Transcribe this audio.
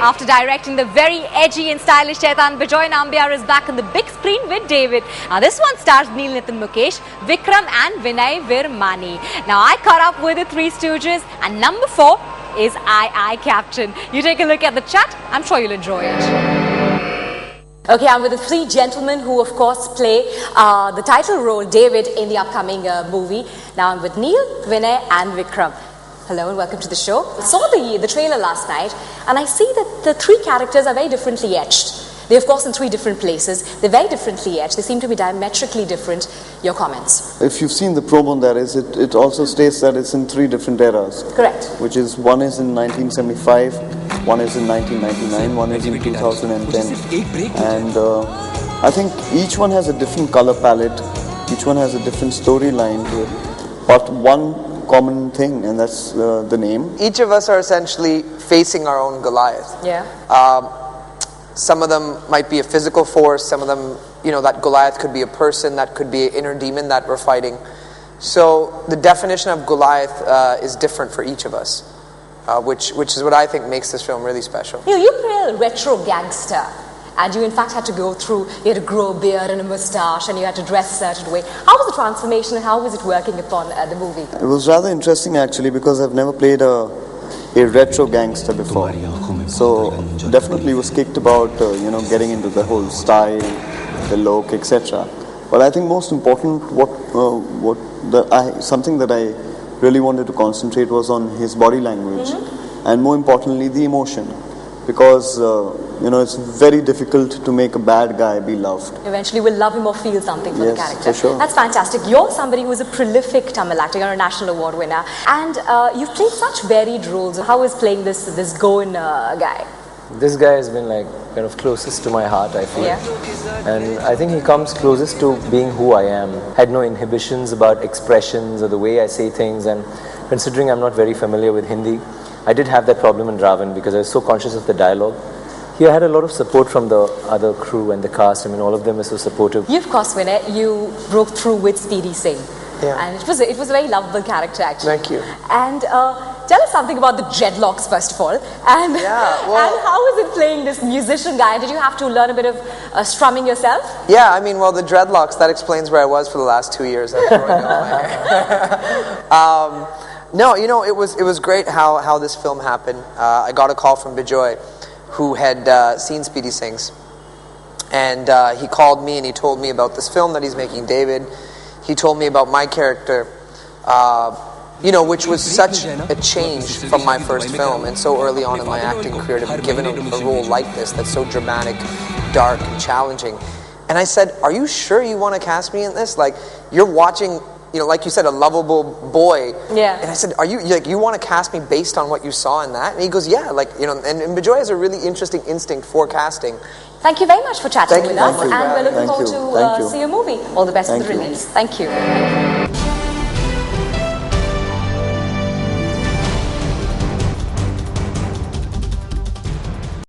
After directing the very edgy and stylish Chetan, Bejoy Nambiar is back on the big screen with David. Now this one stars Neil Nitin Mukesh, Vikram and Vinay Virmani. Now I caught up with the Three Stooges and number 4 is I Captain. You take a look at the chat, I'm sure you'll enjoy it. Okay, I'm with the three gentlemen who of course play the title role David in the upcoming movie. Now I'm with Neil, Vinay and Vikram. Hello and welcome to the show. I saw the trailer last night and I see that the three characters are very differently etched. They're of course in three different places. They're very differently etched. They seem to be diametrically different. Your comments? If you've seen the promo, that is, it also states that it's in three different eras. Correct. Which is, one is in 1975, one is in 1999, one is in 2010. And I think each one has a different color palette, each one has a different storyline to it, but one common thing, and that's the name. Each of us are essentially facing our own Goliath. Yeah. Some of them might be a physical force, some of them, you know, that Goliath could be a person, that could be an inner demon that we're fighting. So the definition of Goliath is different for each of us, which is what I think makes this film really special. You play a retro gangster, and you in fact had to go through, you had to grow a beard and a moustache, and you had to dress a certain way. How was the transformation and how was it working upon the movie? It was rather interesting actually, because I've never played a retro gangster before, so definitely was kicked about getting into the whole style, the look, etc. But I think most important, something that I really wanted to concentrate was on his body language, and more importantly the emotion, because it's very difficult to make a bad guy be loved. Eventually we'll love him or feel something for the character. For sure. That's fantastic. You're somebody who's a prolific Tamil actor. You're a national award winner, and you've played such varied roles. How is playing this Goan guy? This guy has been like kind of closest to my heart, I feel. Yeah. And I think he comes closest to being who I am. Had no inhibitions about expressions or the way I say things, and considering I'm not very familiar with Hindi, I did have that problem in Ravan because I was so conscious of the dialogue. Here I had a lot of support from the other crew and the cast. I mean, all of them were so supportive. You, of course, Vinay, you broke through with Speedy Singh. Yeah. And it was a very lovable character, actually. Thank you. And tell us something about the dreadlocks, first of all. And, and how is it playing this musician guy? Did you have to learn a bit of strumming yourself? Yeah, I mean, well, the dreadlocks, that explains where I was for the last 2 years. That's growing out my hair. No, it was great how this film happened. I got a call from Bejoy, who had seen Speedy Singh's, and he called me and he told me about this film that he's making, David. He told me about my character, which was such a change from my first film, and so early on in my acting career to be given a role like this that's so dramatic, dark, and challenging. And I said, "Are you sure you want to cast me in this? Like, you're watching, like you said, a lovable boy." Yeah. And I said, "Are you want to cast me based on what you saw in that?" And he goes, "Yeah, and Bejoy has a really interesting instinct for casting." Thank you very much for chatting with us, and we're looking forward to Thank you. see your movie. All the best for the release. Thank you.